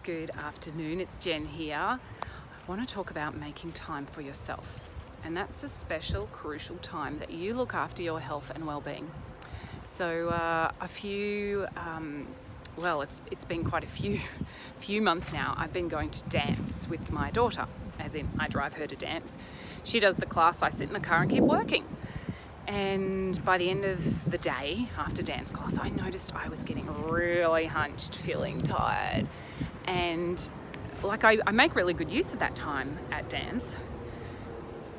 Good afternoon, it's Jen here. I want to talk about making time for yourself, and that's the special, crucial time that you look after your health and well-being. So it's been quite a few months now. I've been going to dance with my daughter, as in I drive her to dance. She does the class, I sit in the car and keep working. And by the end of the day, after dance class, I noticed I was getting really hunched, feeling tired. And I make really good use of that time at dance,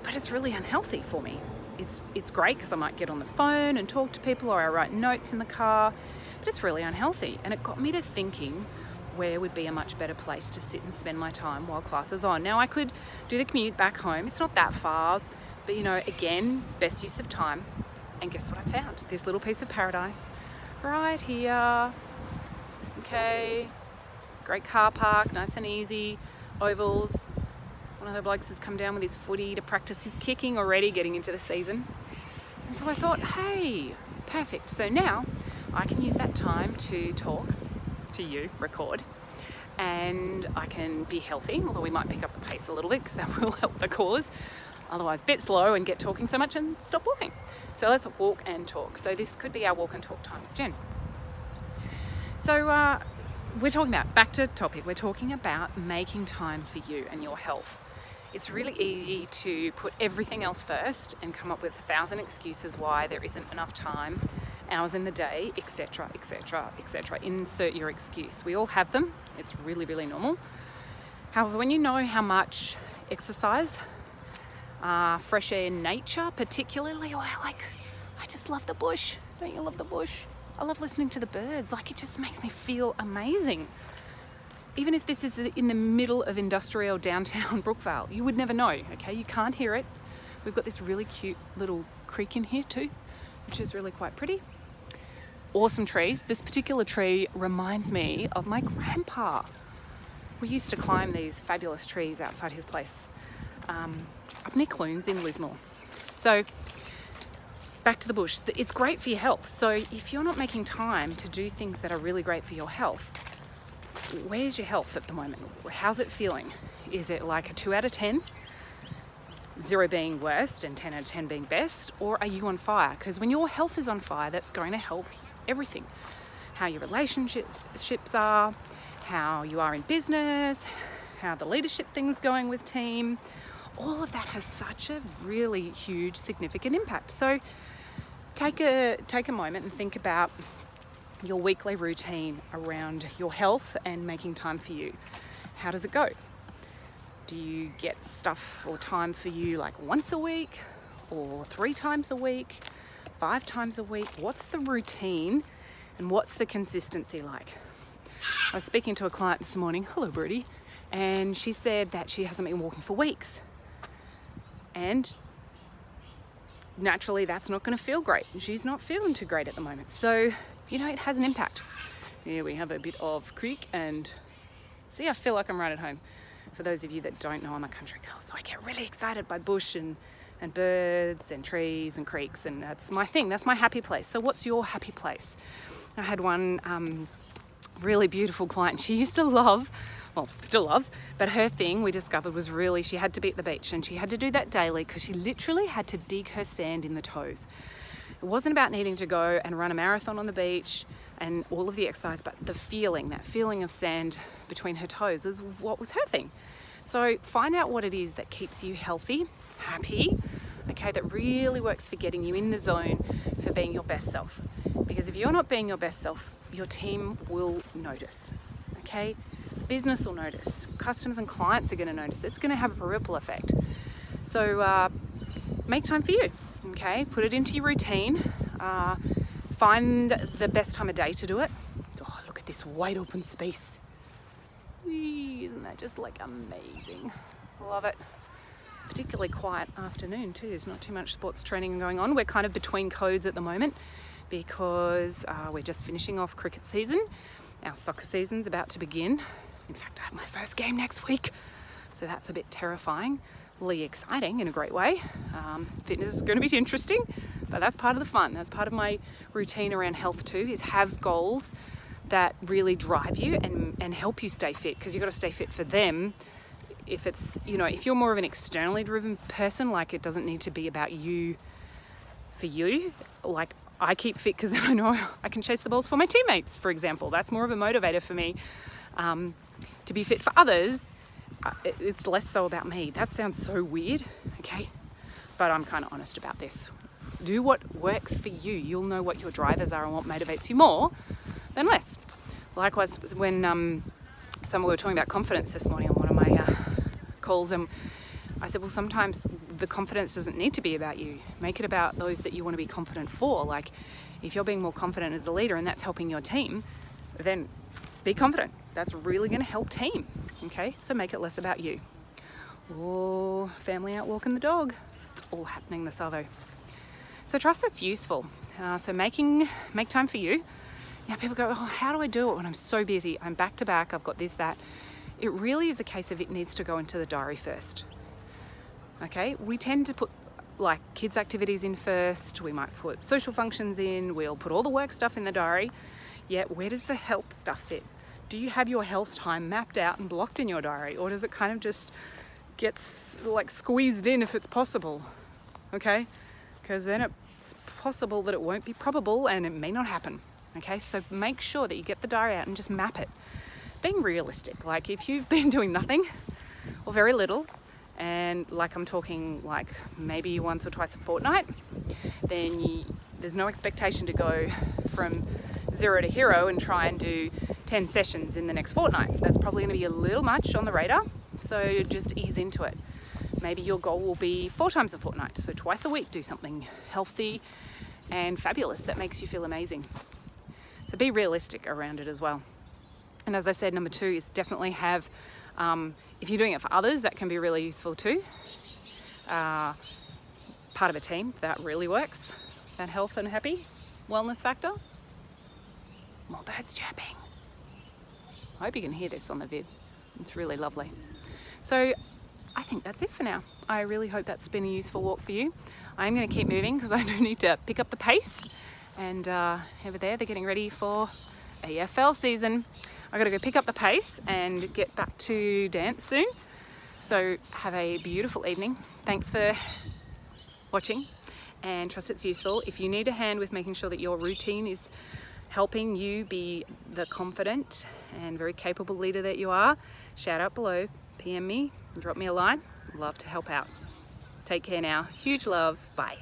but it's really unhealthy for me. It's great because I might get on the phone and talk to people, or I write notes in the car, but it's really unhealthy. And it got me to thinking, where would be a much better place to sit and spend my time while class is on? Now I could do the commute back home. It's not that far, but again, best use of time. And guess what I found? This little piece of paradise right here. Okay, great car park, nice and easy, ovals. One of the blokes has come down with his footy to practice his kicking already, getting into the season. And so I thought, hey, perfect. So now I can use that time to talk to you, record, and I can be healthy, although we might pick up the pace a little bit because that will help the cause. Otherwise, a bit slow and get talking so much and stop walking. So let's walk and talk. So this could be our walk and talk time with Jen. So we're talking about, back to topic, we're talking about making time for you and your health. It's really easy to put everything else first and come up with 1,000 excuses why there isn't enough time, hours in the day, etc., etc., etc. Insert your excuse. We all have them. It's really, really normal. However, when you know how much exercise, fresh air, nature particularly, I just love the bush. Don't you love the bush? I love listening to the birds. It just makes me feel amazing. Even if this is in the middle of industrial downtown Brookvale, you would never know, okay? You can't hear it. We've got this really cute little creek in here too, which is really quite pretty. Awesome trees. This particular tree reminds me of my grandpa. We used to climb these fabulous trees outside his place, up near Clunes in Lismore. So back to the bush. It's great for your health. So if you're not making time to do things that are really great for your health, where's your health at the moment? How's it feeling? Is it like a 2 out of 10? 0 being worst and 10 out of 10 being best? Or are you on fire? Because when your health is on fire, that's going to help everything. How your relationships are, how you are in business, how the leadership thing's going with team. All of that has such a really huge, significant impact. So take a moment and think about your weekly routine around your health and making time for you. How does it go? Do you get stuff or time for you once a week, or 3 times a week, 5 times a week? What's the routine and what's the consistency like? I was speaking to a client this morning, hello Birdie, and she said that she hasn't been walking for weeks. And naturally that's not going to feel great. She's not feeling too great at the moment. So, it has an impact. Here we have a bit of creek, and see, I feel like I'm right at home. For those of you that don't know, I'm a country girl, so I get really excited by bush and birds and trees and creeks, and that's my thing. That's my happy place. So what's your happy place? I had one really beautiful client. She used to love, well, still loves, but her thing we discovered was really she had to be at the beach, and she had to do that daily because she literally had to dig her sand in the toes. It wasn't about needing to go and run a marathon on the beach and all of the exercise, but that feeling of sand between her toes is what was her thing. So find out what it is that keeps you healthy, happy, okay, that really works for getting you in the zone for being your best self. Because if you're not being your best self, your team will notice, okay? Business will notice. Customers and clients are going to notice. It's going to have a ripple effect. So make time for you, okay? Put it into your routine. Find the best time of day to do it. Oh, look at this wide open space. Whee, isn't that just amazing? Love it. Particularly quiet afternoon too. There's not too much sports training going on. We're kind of between codes at the moment because we're just finishing off cricket season. Our soccer season's about to begin. In fact, I have my first game next week, so that's a bit terrifying. Really exciting in a great way. Fitness is going to be interesting, but that's part of the fun. That's part of my routine around health too, is have goals that really drive you and help you stay fit, because you've got to stay fit for them. If it's, if you're more of an externally driven person, like it doesn't need to be about you for you. Like I keep fit because then I know I can chase the balls for my teammates, for example. That's more of a motivator for me. To be fit for others, it's less so about me. That sounds so weird, okay? But I'm kind of honest about this. Do what works for you. You'll know what your drivers are and what motivates you more than less. Likewise, when someone were talking about confidence this morning on one of my calls, and I said, well, sometimes the confidence doesn't need to be about you. Make it about those that you want to be confident for. Like if you're being more confident as a leader and that's helping your team, then be confident. That's really going to help team. Okay, so make it less about you. Or family out walking the dog. It's all happening this Arvo. So trust that's useful. So make time for you. Now people go, oh, how do I do it when I'm so busy? I'm back to back. I've got this, that. It really is a case of it needs to go into the diary first. Okay, we tend to put like kids' activities in first. We might put social functions in. We'll put all the work stuff in the diary. Yet where does the health stuff fit? Do you have your health time mapped out and blocked in your diary, or does it kind of just get like squeezed in if it's possible? Okay, because then it's possible that it won't be probable and it may not happen. Okay, so make sure that you get the diary out and just map it. Being realistic, like if you've been doing nothing or very little, and like I'm talking like maybe once or twice a fortnight, then there's no expectation to go from 0 to hero and try and do 10 sessions in the next fortnight. That's probably going to be a little much on the radar, so just ease into it. Maybe your goal will be 4 times a fortnight, so twice a week do something healthy and fabulous that makes you feel amazing. So be realistic around it as well. And as I said, number 2 is definitely have, if you're doing it for others, that can be really useful too. Part of a team, that really works. That health and happy wellness factor. More birds chirping. I hope you can hear this on the vid. It's really lovely. So I think that's it for now. I really hope that's been a useful walk for you. I'm going to keep moving because I do need to pick up the pace. And over there, they're getting ready for AFL season. I've got to go pick up the pace and get back to dance soon. So have a beautiful evening. Thanks for watching and trust it's useful. If you need a hand with making sure that your routine is helping you be the confident and very capable leader that you are, shout out below, PM me, drop me a line. Love to help out. Take care now. Huge love. Bye.